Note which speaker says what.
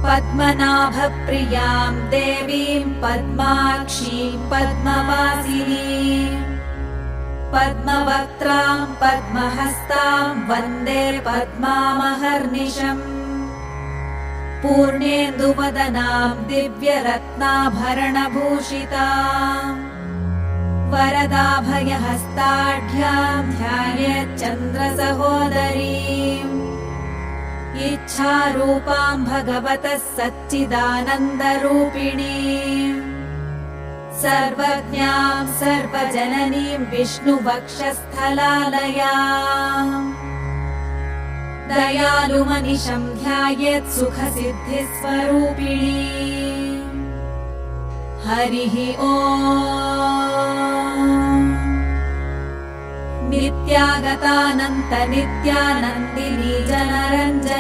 Speaker 1: पद्मनाभप्रियां देवीं पद्माक्षीं पद्मवासिनीं पद्मवक्त्रां पद्महस्तां वन्दे पद्मामहर्निशम् पूर्णेन्दुवदनां दिव्यरत्नाभरणभूषितां वरदाभयहस्ताढ्यां ध्यायेच्चन्द्रसहोदरीम् इच्छारूपां भगवतः सच्चिदानन्दरूपिणीम् सर्वज्ञां सर्वजननीं विष्णुवक्षस्थलालयाम् दयालुमनिशं ध्यायेत् सुखसिद्धिस्वरूपिणीम् हरिः ॐ नित्यागतानन्त नित्यानन्दिनी जनरञ्जनी